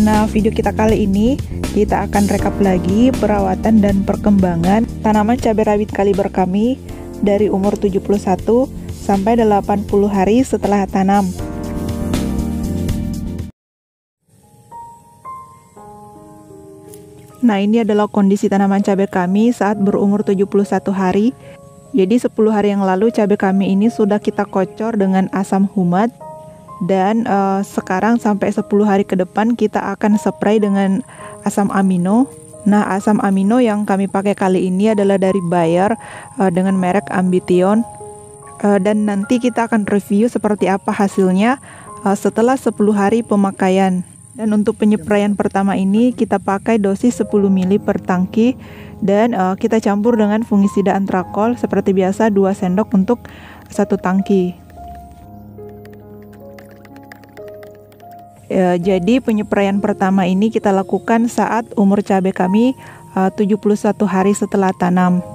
Nah, video kita kali ini kita akan rekap lagi perawatan dan perkembangan tanaman cabai rawit kaliber kami dari umur 71 sampai 80 hari setelah tanam. Nah, ini adalah kondisi tanaman cabai kami saat berumur 71 hari. Jadi 10 hari yang lalu cabai kami ini sudah kita kocor dengan asam humat. Dan sekarang sampai 10 hari ke depan kita akan spray dengan asam amino. Nah, asam amino yang kami pakai kali ini adalah dari Bayer dengan merek Ambition. Dan nanti kita akan review seperti apa hasilnya setelah 10 hari pemakaian. Dan untuk penyepraian pertama ini kita pakai dosis 10 ml per tangki. Dan kita campur dengan fungisida antrakol seperti biasa 2 sendok untuk 1 tangki. Jadi penyepraian pertama ini kita lakukan saat umur cabai kami 71 hari setelah tanam.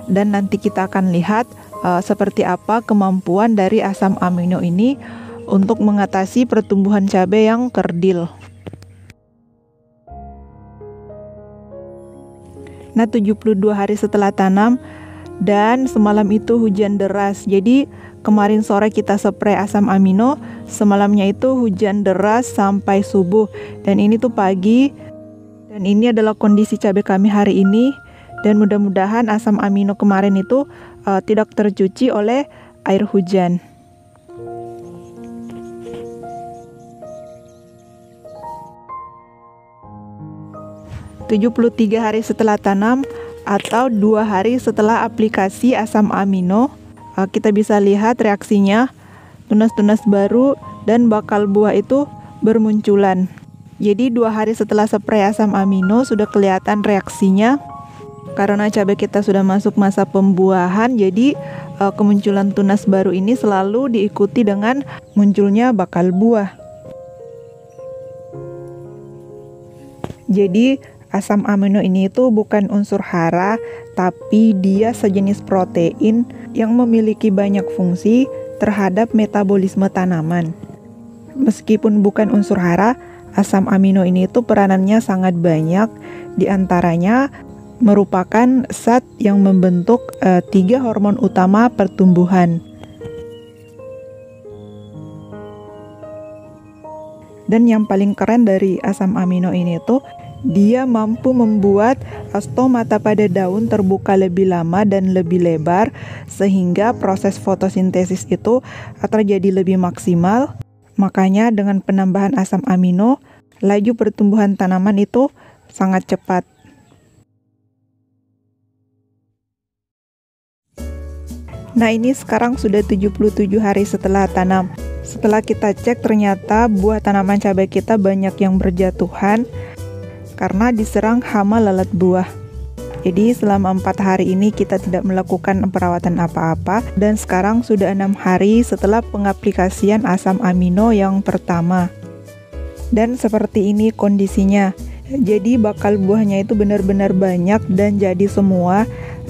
Dan nanti kita akan lihat seperti apa kemampuan dari asam amino ini untuk mengatasi pertumbuhan cabai yang kerdil. Nah, 72 hari setelah tanam dan semalam itu hujan deras. Jadi kemarin sore kita spray asam amino, semalamnya itu hujan deras sampai subuh. Dan ini tuh pagi. Dan ini adalah kondisi cabai kami hari ini. Dan mudah-mudahan asam amino kemarin itu tidak tercuci oleh air hujan. ...73 hari setelah tanam atau 2 hari setelah aplikasi asam amino, kita bisa lihat reaksinya, tunas-tunas baru dan bakal buah itu bermunculan. Jadi 2 hari setelah spray asam amino sudah kelihatan reaksinya. Karena cabai kita sudah masuk masa pembuahan, jadi kemunculan tunas baru ini selalu diikuti dengan munculnya bakal buah. Jadi asam amino ini itu bukan unsur hara, tapi dia sejenis protein yang memiliki banyak fungsi terhadap metabolisme tanaman. Meskipun bukan unsur hara, asam amino ini itu peranannya sangat banyak, diantaranya merupakan zat yang membentuk 3 hormon utama pertumbuhan. Dan yang paling keren dari asam amino ini itu dia mampu membuat stomata pada daun terbuka lebih lama dan lebih lebar, sehingga proses fotosintesis itu terjadi lebih maksimal. Makanya dengan penambahan asam amino, laju pertumbuhan tanaman itu sangat cepat. Nah, ini sekarang sudah 77 hari setelah tanam. Setelah kita cek, ternyata buah tanaman cabai kita banyak yang berjatuhan karena diserang hama lalat buah. Jadi selama 4 hari ini kita tidak melakukan perawatan apa-apa. Dan sekarang sudah 6 hari setelah pengaplikasian asam amino yang pertama. Dan seperti ini kondisinya. Jadi bakal buahnya itu benar-benar banyak dan jadi semua,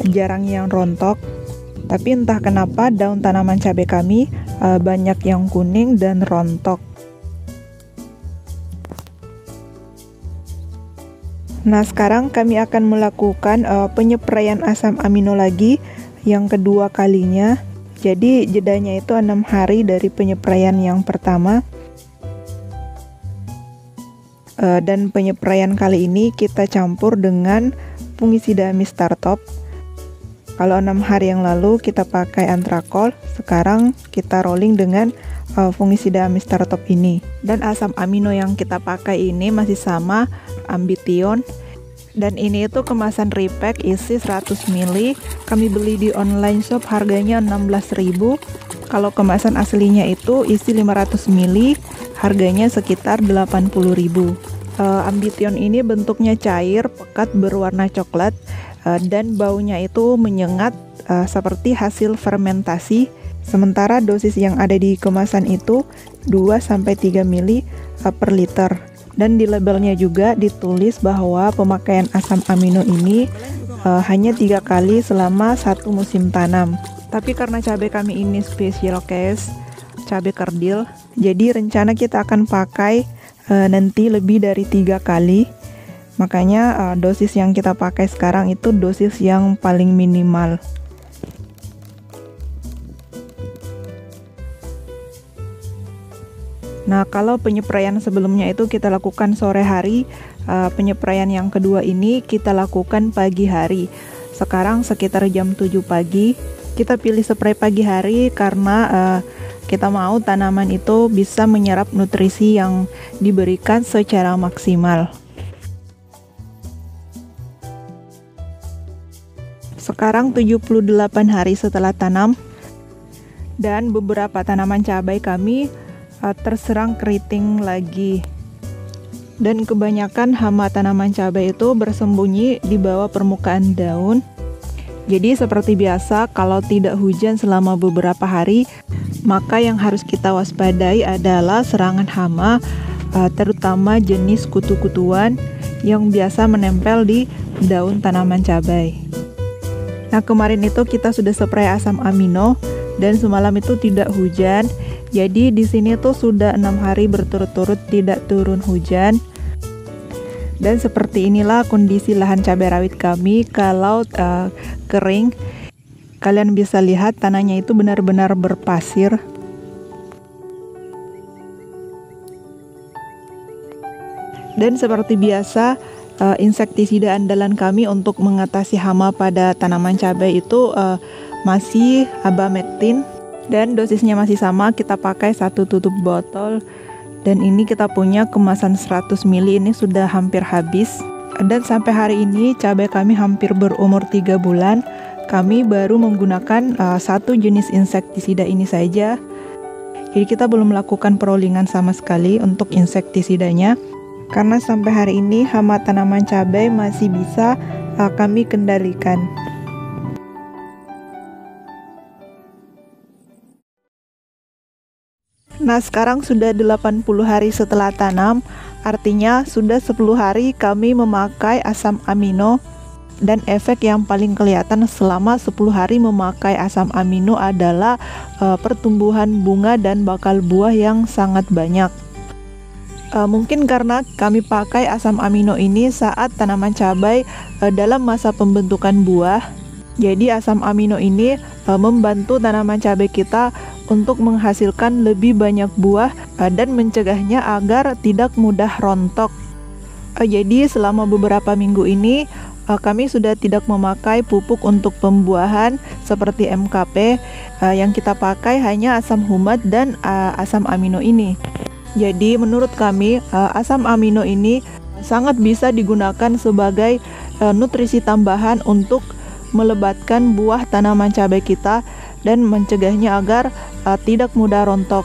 jarang yang rontok. Tapi entah kenapa daun tanaman cabai kami banyak yang kuning dan rontok. Nah, sekarang kami akan melakukan penyepraian asam amino lagi yang kedua kalinya. Jadi jedanya itu 6 hari dari penyepraian yang pertama. Dan penyepraian kali ini kita campur dengan fungisida Mistartop. Kalau 6 hari yang lalu kita pakai antrakol, sekarang kita rolling dengan fungisida Mistartop ini. Dan asam amino yang kita pakai ini masih sama, Ambition. Dan ini itu kemasan repack isi 100 ml. Kami beli di online shop harganya 16.000. Kalau kemasan aslinya itu isi 500 ml, harganya sekitar 80.000. Ambition ini bentuknya cair, pekat, berwarna coklat, dan baunya itu menyengat seperti hasil fermentasi. Sementara dosis yang ada di kemasan itu 2-3 ml per liter. Dan di labelnya juga ditulis bahwa pemakaian asam amino ini hanya 3 kali selama 1 musim tanam. Tapi karena cabai kami ini special case, cabai kerdil, jadi rencana kita akan pakai nanti lebih dari 3 kali. Makanya dosis yang kita pakai sekarang itu dosis yang paling minimal. Nah, kalau penyepraian sebelumnya itu kita lakukan sore hari, penyepraian yang kedua ini kita lakukan pagi hari. Sekarang sekitar jam 7 pagi. Kita pilih spray pagi hari karena kita mau tanaman itu bisa menyerap nutrisi yang diberikan secara maksimal. Sekarang 78 hari setelah tanam, dan beberapa tanaman cabai kami terserang keriting lagi. Dan kebanyakan hama tanaman cabai itu bersembunyi di bawah permukaan daun. Jadi seperti biasa, kalau tidak hujan selama beberapa hari, maka yang harus kita waspadai adalah serangan hama, terutama jenis kutu-kutuan yang biasa menempel di daun tanaman cabai. Nah, kemarin itu kita sudah spray asam amino dan semalam itu tidak hujan. Jadi di sini tuh sudah 6 hari berturut-turut tidak turun hujan. Dan seperti inilah kondisi lahan cabai rawit kami kalau kering. Kalian bisa lihat tanahnya itu benar-benar berpasir. Dan seperti biasa, insektisida andalan kami untuk mengatasi hama pada tanaman cabai itu masih Abamectin. Dan dosisnya masih sama, kita pakai 1 tutup botol. Dan ini kita punya kemasan 100 ml, ini sudah hampir habis. Dan sampai hari ini cabai kami hampir berumur 3 bulan. Kami baru menggunakan satu jenis insektisida ini saja. Jadi kita belum melakukan perollingan sama sekali untuk insektisidanya. Karena sampai hari ini hama tanaman cabai masih bisa kami kendalikan. Nah, sekarang sudah 80 hari setelah tanam, artinya sudah 10 hari kami memakai asam amino. Dan efek yang paling kelihatan selama 10 hari memakai asam amino adalah pertumbuhan bunga dan bakal buah yang sangat banyak. Mungkin karena kami pakai asam amino ini saat tanaman cabai dalam masa pembentukan buah. Jadi asam amino ini membantu tanaman cabai kita untuk menghasilkan lebih banyak buah dan mencegahnya agar tidak mudah rontok. Jadi selama beberapa minggu ini kami sudah tidak memakai pupuk untuk pembuahan seperti MKP. Yang kita pakai hanya asam humat dan asam amino ini. Jadi menurut kami asam amino ini sangat bisa digunakan sebagai nutrisi tambahan untuk melebatkan buah tanaman cabai kita dan mencegahnya agar tidak mudah rontok.